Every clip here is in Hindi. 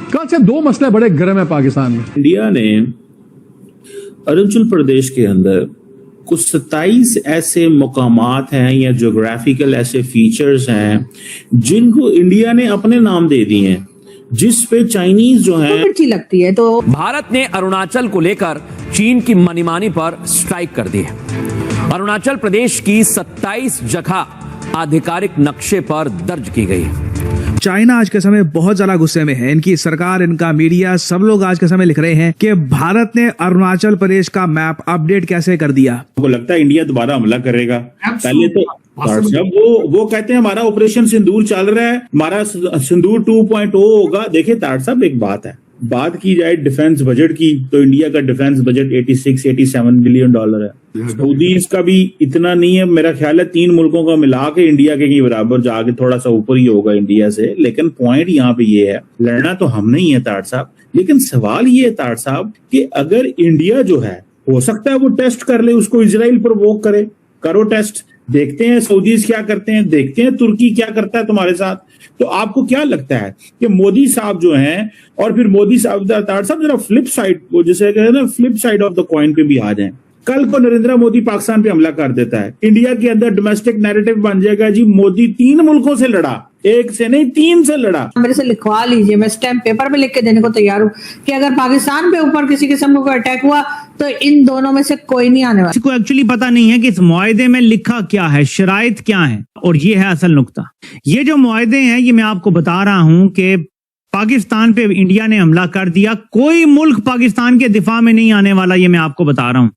कल से दो मसले बड़े गर्म है पाकिस्तान में। इंडिया ने अरुणाचल प्रदेश के अंदर कुछ 27 ऐसे मुकामात हैं या ज्योग्राफिकल ऐसे फीचर्स हैं जिनको इंडिया ने अपने नाम दे दिए हैं, जिस पे चाइनीज जो है अच्छी लगती है। तो भारत ने अरुणाचल को लेकर चीन की मनमानी पर स्ट्राइक कर दी है। अरुणाचल प्रदेश की 27 जगह आधिकारिक नक्शे पर दर्ज की गई है। चाइना आज के समय बहुत ज्यादा गुस्से में है। इनकी सरकार, इनका मीडिया, सब लोग आज के समय लिख रहे हैं कि भारत ने अरुणाचल प्रदेश का मैप अपडेट कैसे कर दिया। आपको लगता है इंडिया दोबारा हमला करेगा? पहले तो जब वो कहते हैं हमारा ऑपरेशन सिंदूर चल रहा है, हमारा सिंदूर 2.0 होगा। देखिए तार साहब, एक बात है, बात की जाए डिफेंस बजट की तो इंडिया का डिफेंस बजट 86-87 बिलियन डॉलर है। सऊदीज का भी इतना नहीं है, मेरा ख्याल है 3 मुल्कों का मिला के इंडिया के बराबर जाके थोड़ा सा ऊपर ही होगा इंडिया से। लेकिन पॉइंट यहाँ पे ये है, लड़ना तो हम नहीं है तार साहब, लेकिन सवाल ये है तार साहब कि अगर इंडिया जो है, हो सकता है वो टेस्ट कर ले, उसको इजराइल प्रवोक करे, करो टेस्ट, देखते हैं सऊदीज क्या करते हैं, देखते हैं तुर्की क्या करता है तुम्हारे साथ। तो आपको क्या लगता है कि मोदी साहब जो हैं, और फिर मोदी साहब जरा फ्लिप साइड, वो जिसे कहते हैं ना, flip side of the coin पे भी आ जाएं। कल को नरेंद्र मोदी पाकिस्तान पे हमला कर देता है, इंडिया के अंदर डोमेस्टिक नैरेटिव बन जाएगा जी मोदी 3 मुल्कों से लड़ा, 1 से नहीं 3 से लड़ा। मेरे से लिखवा लीजिए, मैं स्टैम्प पेपर पे लिख के देने को तैयार हूँ कि अगर पाकिस्तान पे ऊपर किसी किस्म का अटैक हुआ तो इन दोनों में से कोई नहीं आने वाला। किसी को एक्चुअली पता नहीं है कि इस मुआहदे में लिखा क्या है, शराइत क्या है, और ये है असल नुक्ता। ये जो मुआहदे हैं, ये मैं आपको बता रहा हूं कि पाकिस्तान पे इंडिया ने हमला कर दिया, कोई मुल्क पाकिस्तान के दिफा में नहीं आने वाला, ये मैं आपको बता रहा हूं।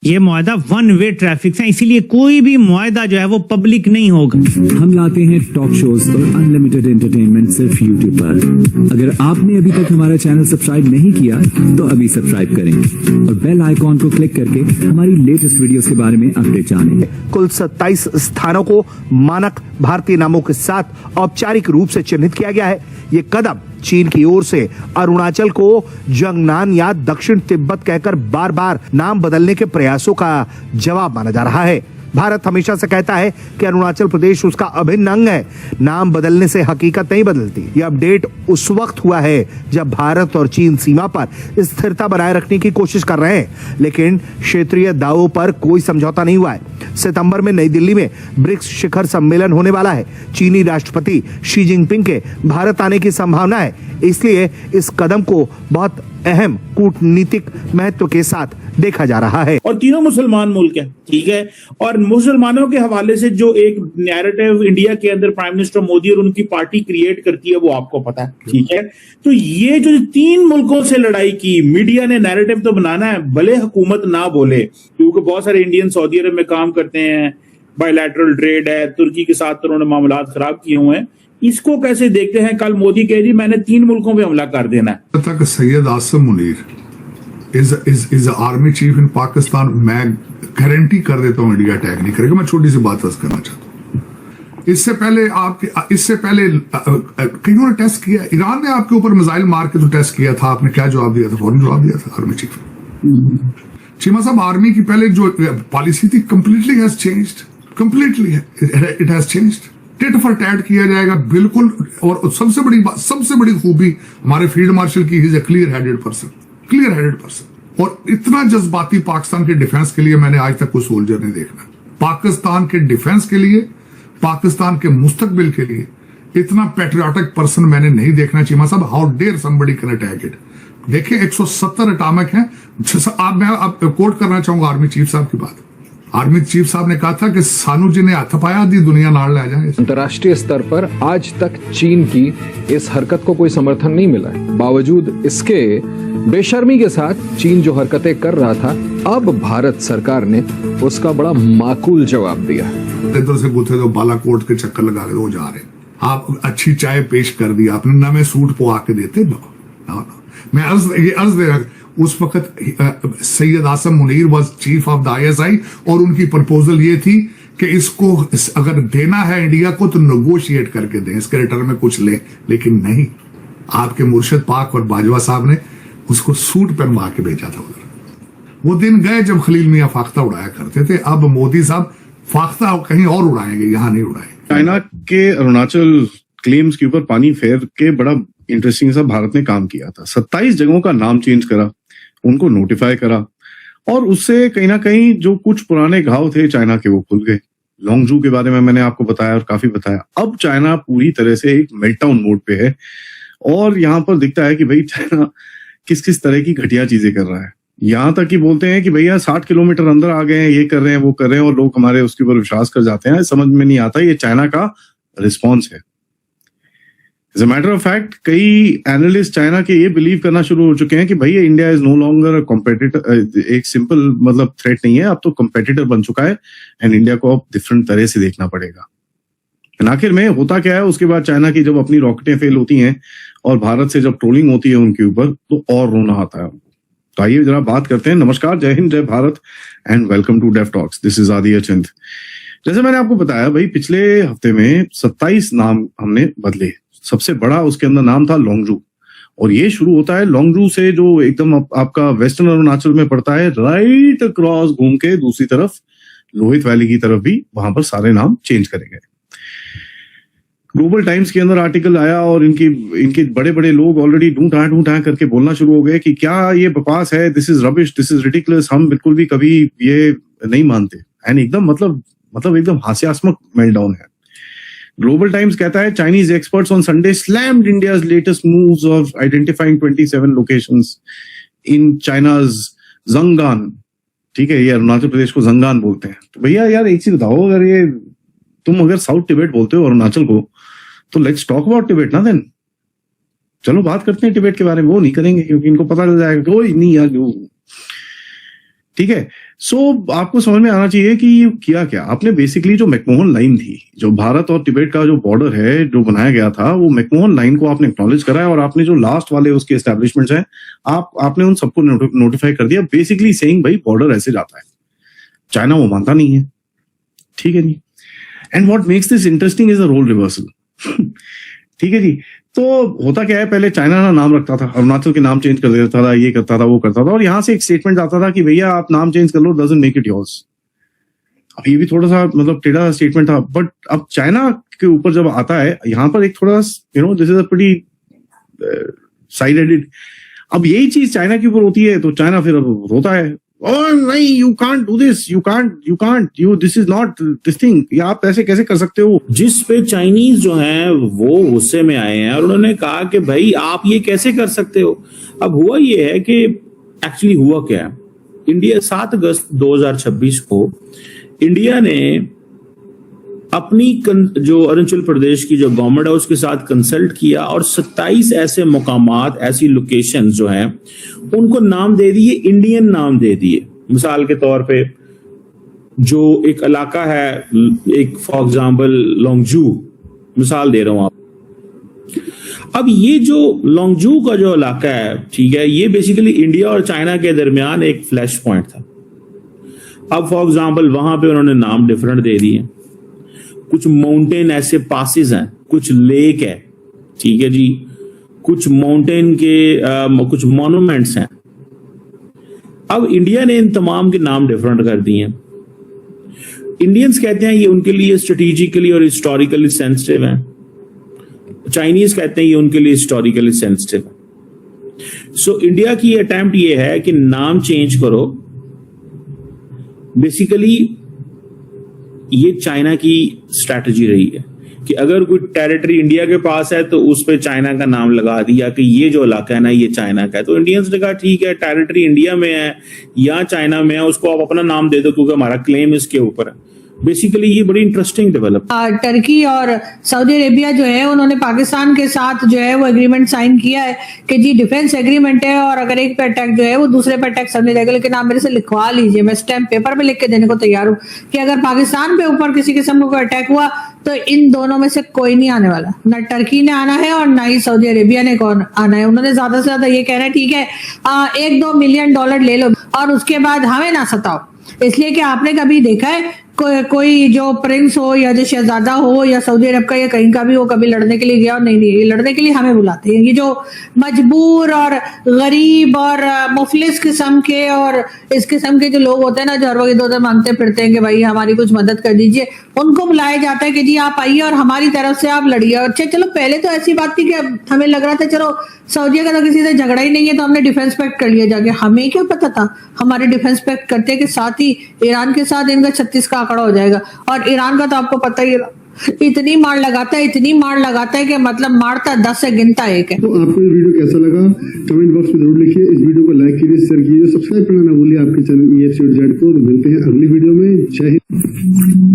ये मुआहदा 1 वे ट्रैफिक है, इसीलिए कोई भी मुआहदा जो है वो पब्लिक नहीं होगा। हम लाते हैं टॉक शोज और अनलिमिटेड एंटरटेनमेंट सिर्फ यूट्यूब पर। अगर आपने अभी तक हमारा चैनल सब्सक्राइब नहीं किया तो अभी सब्सक्राइब करें और बेल आइकॉन को क्लिक करके हमारी लेटेस्ट वीडियोस के बारे में अपडेट जानें। कुल 27 स्थानों को मानक भारतीय नामों के साथ औपचारिक रूप से चिन्हित किया गया है। ये कदम चीन की ओर से अरुणाचल को जंगनान या दक्षिण तिब्बत कहकर बार बार नाम बदलने के प्रयासों का जवाब माना जा रहा है। भारत हमेशा से कहता है कि अरुणाचल प्रदेश उसका अभिन्न अंग है, नाम बदलने से हकीकत नहीं बदलती। यह अपडेट उस वक्त हुआ है जब भारत और चीन सीमा पर स्थिरता बनाए रखने की कोशिश कर रहे हैं, लेकिन क्षेत्रीय दावों पर कोई समझौता नहीं हुआ है। सितंबर में नई दिल्ली में ब्रिक्स शिखर सम्मेलन होने वाला है। चीनी राष्ट्रपति शी जिनपिंग के भारत आने की संभावना है, इसलिए इस कदम को बहुत अहम कूटनीतिक महत्व के साथ देखा जा रहा है। और तीनों मुसलमान मुल्क है, ठीक है, और मुसलमानों के हवाले से जो एक नैरेटिव इंडिया के अंदर प्राइम मिनिस्टर मोदी और उनकी पार्टी क्रिएट करती है, वो आपको पता है, ठीक है। तो ये जो 3 मुल्कों से लड़ाई की मीडिया ने नैरेटिव तो बनाना है, भले हुकूमत ना बोले, क्योंकि बहुत सारे इंडियन सऊदी अरब में काम करते हैं, बायलैटरल ट्रेड है, तुर्की के साथ तो उन्होंने मामला खराब किए हुए हैं। इसको कैसे देखते हैं? कल मोदी कह रही मैंने 3 मुल्कों पे हमला कर देना है। Syed Asim Munir is army chief इन पाकिस्तान। मैं गारंटी कर देता हूं इंडिया अटैक नहीं करेगा। मैं छोटी सी बात करना चाहता हूं। इससे पहले कईयों ने टेस्ट किया, ईरान ने आपके ऊपर मिसाइल मार के तो टेस्ट किया था, आपने क्या जवाब दिया था? फौरन जवाब दिया था आर्मी चीफ। चीमा साहब, आर्मी की पहले जो पॉलिसी थी completely has changed, completely it has changed. Tit for tat किया जाएगा बिल्कुल। और सबसे बड़ी बात, सबसे बड़ी खूबी हमारे फील्ड मार्शल की, is a clear headed person. और इतना जज्बाती पाकिस्तान के डिफेंस के लिए मैंने आज तक कोई सोल्जर नहीं देखना। पाकिस्तान के डिफेंस के लिए, पाकिस्तान के मुस्तकबिल के लिए इतना पैट्रियोटिक पर्सन मैंने नहीं देखना। चीमा साहब, how dare somebody can attack it. देखिए 170 एटॉमिक हैं। मैं कोट करना चाहूंगा आर्मी चीफ साहब की बात। आर्मी चीफ साहब ने कहा था कि सानू जी ने हाथ पाया दी दुनिया नाल ले जाए। अंतर्राष्ट्रीय स्तर पर आज तक चीन की इस हरकत को कोई समर्थन नहीं मिला है। बावजूद इसके बेशर्मी के साथ चीन जो हरकतें कर रहा था, अब भारत सरकार ने उसका बड़ा माकूल जवाब दिया। इधर से गुथे तो बालाकोट के चक्कर लगा के वो जा रहे। आप अच्छी चाय पेश कर दी आपने, ना मैं सूट पवा के देते। मैं अर्ज दे रहा, उस वक्त Syed Asim Munir was chief of the ISI और उनकी प्रपोजल ये थी कि इसको अगर देना है इंडिया को तो नेगोशिएट करके दें, इसके रिटर्न में कुछ ले। लेकिन नहीं, आपके मुर्शिद पाक और बाजवा साहब ने उसको सूट पहनवा के भेजा था उधर। वो दिन गए जब खलील मियां फाख्ता उड़ाया करते थे। अब मोदी साहब फाख्ता कहीं और उड़ाएंगे, यहां नहीं उड़ाएंगे। चाइना के अरुणाचल क्लेम्स के ऊपर पानी फेर के बड़ा इंटरेस्टिंग सा भारत ने काम किया था। 27 जगहों का नाम चेंज करा, उनको नोटिफाई करा, और उससे कहीं ना कहीं जो कुछ पुराने घाव थे चाइना के वो खुल गए। लॉन्गजू के बारे में मैंने आपको बताया और काफी बताया। अब चाइना पूरी तरह से एक मेल्टडाउन मोड पे है और यहाँ पर दिखता है कि भाई चाइना किस किस तरह की घटिया चीजें कर रहा है। यहाँ तक कि बोलते हैं कि भैया 60 किलोमीटर अंदर आ गए हैं, ये कर रहे हैं, वो कर रहे हैं, और लोग हमारे उसके ऊपर विश्वास कर जाते हैं। समझ में नहीं आता ये चाइना का रिस्पॉन्स है। As a matter of fact कई एनालिस्ट चाइना के ये बिलीव करना शुरू हो चुके हैं कि भाई India is no longer competitor, एक सिंपल मतलब थ्रेट नहीं है, अब तो कॉम्पिटिटर बन चुका है एंड इंडिया को अब डिफरेंट तरह से देखना पड़ेगा। आखिर में होता क्या है, उसके बाद चाइना की जब अपनी रॉकेटें फेल होती हैं और भारत से जब ट्रोलिंग होती है उनके ऊपर, तो और रोना आता है। तो आइए जरा बात करते हैं। नमस्कार, जय हिंद, जय Bharat and welcome to Deaf Talks. This is Adi Achint. जैसे मैंने आपको बताया भाई, पिछले हफ्ते में 27 नाम हमने बदले। सबसे बड़ा उसके अंदर नाम था लॉन्गजू, और ये शुरू होता है लॉन्गजू से जो एकदम आपका वेस्टर्न अरुणाचल में पड़ता है, राइट अक्रॉस घूम के दूसरी तरफ लोहित वैली की तरफ भी, वहां पर सारे नाम चेंज करे गए। ग्लोबल टाइम्स के अंदर आर्टिकल आया और इनके बड़े बड़े लोग ऑलरेडी ढूंढा करके बोलना शुरू हो गए कि क्या ये बकवास है, this is rubbish, this is ridiculous, हम बिल्कुल भी कभी ये नहीं मानते। एंड एकदम मतलब एकदम हास्यास्पद मेल्टडाउन है। ग्लोबल टाइम्स कहता है Chinese experts on Sunday slammed India's latest moves of identifying 27 locations in China's Zangnan. ठीक है, ये अरुणाचल प्रदेश को जंगान बोलते हैं। तो भैया यार एक चीज बताओ, अगर साउथ टिबेट बोलते हो अरुणाचल को, तो लेट्स टॉक अबाउट टिबेट ना देन। चलो बात करते हैं टिबेट के बारे में। वो नहीं करेंगे क्योंकि इनको पता चल जाएगा कोई नहीं यार। ठीक है, सो आपको समझ में आना चाहिए कि ये किया क्या आपने। बेसिकली जो मैकमोहन लाइन थी, जो भारत और तिब्बत का जो बॉर्डर है जो बनाया गया था, वो मैकमोहन लाइन को आपने एक्नॉलेज करा है, और आपने जो लास्ट वाले उसके एस्टेब्लिशमेंट्स हैं आपने उन सबको नोटिफाई कर दिया, बेसिकली सेइंग भाई बॉर्डर ऐसे जाता है। चाइना वो मानता नहीं है। ठीक है जी। And what makes this interesting is a role reversal. ठीक है जी। तो होता क्या है, पहले चाइना ना नाम रखता था, अरुणाचल के नाम चेंज कर देता था, ये करता था, वो करता था, और यहां से एक स्टेटमेंट आता था कि भैया आप नाम चेंज कर लो, डजंट मेक इट योर्स। अब ये भी थोड़ा सा मतलब टेढ़ा स्टेटमेंट था, बट अब चाइना के ऊपर जब आता है यहां पर एक थोड़ा this is a pretty side added. अब यही चीज चाइना के ऊपर होती है तो चाइना फिर अब रोता है, नहीं, you can't do this, you can't, this is not this thing, या आप ऐसे कैसे कर सकते हो। जिस पे चाइनीज जो हैं वो गुस्से में आए हैं और उन्होंने कहा कि भाई आप ये कैसे कर सकते हो। अब हुआ ये है कि एक्चुअली हुआ क्या है, इंडिया 7 अगस्त 2026 को इंडिया ने अपनी जो अरुणाचल प्रदेश की जो गवर्नमेंट है उसके साथ कंसल्ट किया और 27 ऐसे मुकामात, ऐसी लोकेशन जो हैं उनको नाम दे दिए, इंडियन नाम दे दिए। मिसाल के तौर पे जो एक इलाका है, एक फॉर एग्जांपल लॉन्गजू, मिसाल दे रहा हूं आप। अब ये जो लॉन्गजू का जो इलाका है, ठीक है, ये बेसिकली इंडिया और चाइना के दरमियान एक फ्लैश पॉइंट था। अब फॉर एग्जांपल वहां पे उन्होंने नाम डिफरेंट दे दिए। कुछ माउंटेन ऐसे पासेस हैं, कुछ लेक है, ठीक है जी, कुछ माउंटेन के कुछ मॉन्यूमेंट्स हैं। अब इंडिया ने इन तमाम के नाम डिफरेंट कर दिए। इंडियंस कहते हैं ये उनके लिए स्ट्रेटेजिकली और हिस्टोरिकली सेंसिटिव है, चाइनीज कहते हैं ये उनके लिए हिस्टोरिकली सेंसिटिव है। सो इंडिया की अटेम्प्ट ये है कि नाम चेंज करो। बेसिकली ये चाइना की स्ट्रैटेजी रही है कि अगर कोई टेरिटरी इंडिया के पास है तो उस पे चाइना का नाम लगा दिया कि ये जो इलाका है ना ये चाइना का है। तो इंडियंस ने कहा ठीक है, टेरिटरी इंडिया में है या चाइना में है, उसको आप अपना नाम दे दो क्योंकि हमारा क्लेम इसके ऊपर है। बेसिकली ये बड़ी इंटरेस्टिंग डेवलप। टर्की और सऊदी अरेबिया जो है उन्होंने पाकिस्तान के साथ जो है वो एग्रीमेंट साइन किया है कि जी डिफेंस एग्रीमेंट है और अगर एक पे अटैक जो है वो दूसरे पे अटैक समझ जाएगा, लेकिन आप मेरे से लिखवा लीजिए, मैं स्टैम्प पेपर पे लिख के देने को तैयार हूँ कि अगर पाकिस्तान पे ऊपर किसी किस्म का अटैक हुआ तो इन दोनों में से कोई नहीं आने वाला, ना टर्की ने आना है और ना ही सऊदी अरेबिया ने कौन आना है। उन्होंने ज्यादा से ज्यादा ये कहना है ठीक है 1-2 मिलियन डॉलर ले लो और उसके बाद हमें ना सताओ। इसलिए कि आपने कभी देखा है कोई जो प्रिंस हो या जो शहजादा हो या सऊदी अरब का या कहीं का भी हो कभी लड़ने के लिए गया और नहीं ये लड़ने के लिए हमें बुलाते हैं। ये जो मजबूर और गरीब और मुफलिस किस्म के और इस किस्म के जो लोग होते हैं ना, जो हर वक्त इधर उधर मांगते फिरते हैं कि भाई हमारी कुछ मदद कर दीजिए, उनको बुलाया जाता है कि जी आप आइए और हमारी तरफ से आप लड़िए। और चलो पहले तो ऐसी बात थी कि हमें लग रहा था चलो सऊदीया का तो किसी से झगड़ा ही नहीं है तो हमने डिफेंस पैक्ट कर लिया जाके। हमें क्या पता था हमारे डिफेंस पैक्ट करते के साथ ही ईरान के साथ इनका 36 का आंकड़ा हो जाएगा। और ईरान का तो आपको पता ही, इतनी मार लगाता है कि मतलब मारता 10 से गिनता 1 है। तो आपको ये वीडियो कैसा लगा कमेंट बॉक्स में जरूर लिखिए। इस वीडियो को लाइक कीजिए, शेयर कीजिए, सब्सक्राइब करना ना भूलिए आपके चैनल EFCZ को। मिलते हैं अगली वीडियो में। जय हिंद।